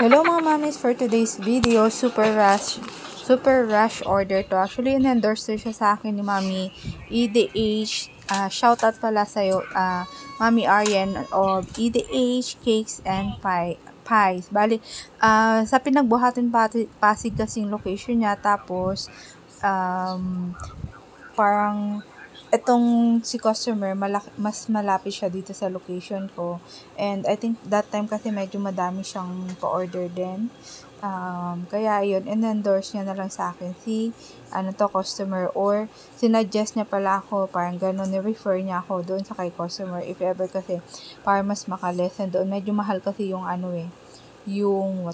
Hello mga mamis, for today's video, super rush order to. Actually, in-endorse siya sa akin ni Mami EDH. Shoutout pala sa'yo, Mami Aryan of EDH Cakes and Pies. Bali, sa Pinagbuhatin Pasig kasing location niya. Tapos, parang etong si customer, mas malapit siya dito sa location ko. And I think that time kasi medyo madami siyang pa-order din. Kaya yun, in-endorse niya na lang sa akin si customer, or sinuggest niya pala ako, parang gano'n, ni-refer niya ako doon sa kay customer if ever, kasi para mas makalesen doon. Medyo mahal kasi yung yung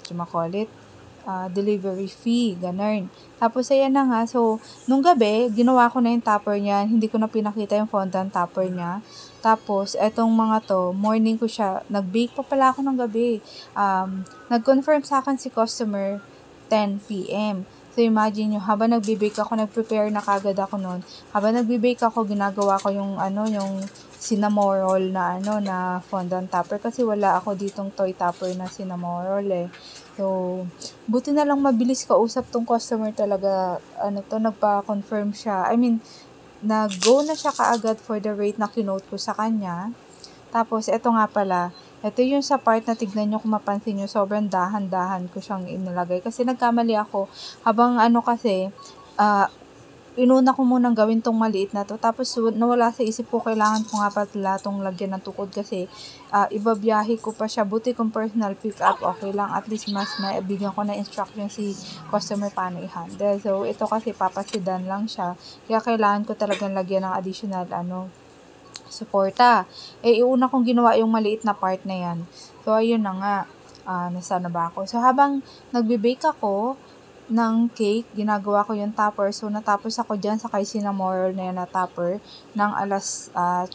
delivery fee, ganun. Tapos, ayan na nga. So, nung gabi, ginawa ko na yung topper niya. Hindi ko na pinakita yung fondant topper niya. Tapos, etong mga to, morning ko siya, nag-bake pa pala ako ng gabi. Nag-confirm sa akin si customer 10 p.m. So, imagine nyo, habang nagbe-bake ako, nag-prepare na kagad ako noon. Habang nagbe-bake ako, ginagawa ko yung cinnamon roll na fondant topper, kasi wala ako ditong toy topper na cinnamon roll eh. So, buti na lang mabilis kausap tong customer talaga. Nagpa-confirm siya. I mean, nag-go na siya kaagad for the rate na kinote ko sa kanya. Tapos, eto nga pala, ito yung sa part na tignan nyo, kung mapansin nyo, sobrang dahan-dahan ko siyang inilagay. Kasi nagkamali ako, habang inuna ko munang gawin tong maliit na to. Tapos nawala sa isip ko, kailangan ko nga pala tong lagyan ng tukod, kasi ibabiyahe ko pa siya. Buti kung personal pick up, okay lang. At least mas bigyan ko na instruction si customer paano i-handle. So, ito kasi papasidan lang siya. Kaya kailangan ko talagang lagyan ng additional suporta. Iuna kong ginawa yung maliit na part na yan. So, ayun na nga. Nasaan na ba ako? So, habang nagbe-bake ako ng cake, ginagawa ko yung topper. So, natapos ako dyan sa kay cinnamon roll na yan na topper ng alas 3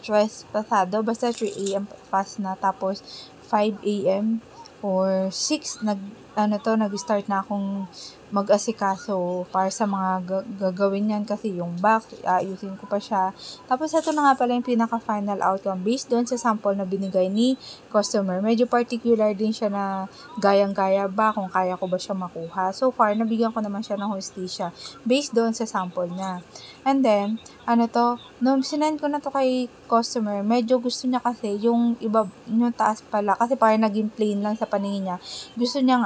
pasado. Basta 3 a.m. pas na. Tapos, 5 a.m. or 6, nag-start na akong mag-asikaso para sa mga gagawin yan, kasi yung box, ayusin ko pa siya. Tapos, ito na nga pala yung pinaka-final outcome based doon sa sample na binigay ni customer. Medyo particular din siya na gayang-gaya ba, kung kaya ko ba siya makuha. So far, nabigyan ko naman siya ng hustisya based doon sa sample niya. And then, nung sinend ko na to kay customer, medyo gusto niya kasi yung yung taas pala, kasi parang naging plain lang sa paningin niya. Gusto niyang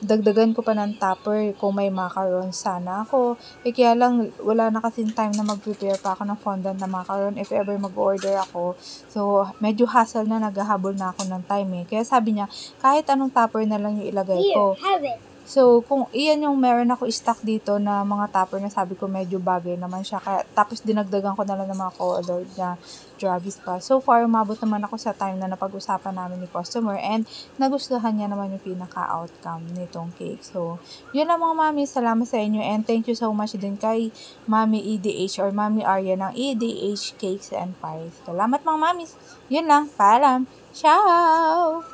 dagdagan ko pa ng topper kung may macaron sana ako. Kaya lang, wala na kasing time na mag-prepare pa ako ng fondant na macaron if ever mag-order ako. So, medyo hassle na, naghahabol na ako ng time eh. Kaya sabi niya, kahit anong topper na lang yung ilagay ko. Here, have it. So, kung iyan yung meron ako stock dito na mga topper na sabi ko medyo bagay naman siya. Tapos dinagdagan ko na lang ng mga colored na druggies pa. So far, umabot naman ako sa time na napag-usapan namin ni customer, and nagustuhan niya naman yung pinaka-outcome nitong cake. So, yun lang mga mami. Salamat sa inyo, and thank you so much din kay Mami EDH or Mami Arya ng EDH Cakes and Pies. Salamat mga mami. Yun lang. Paalam. Ciao!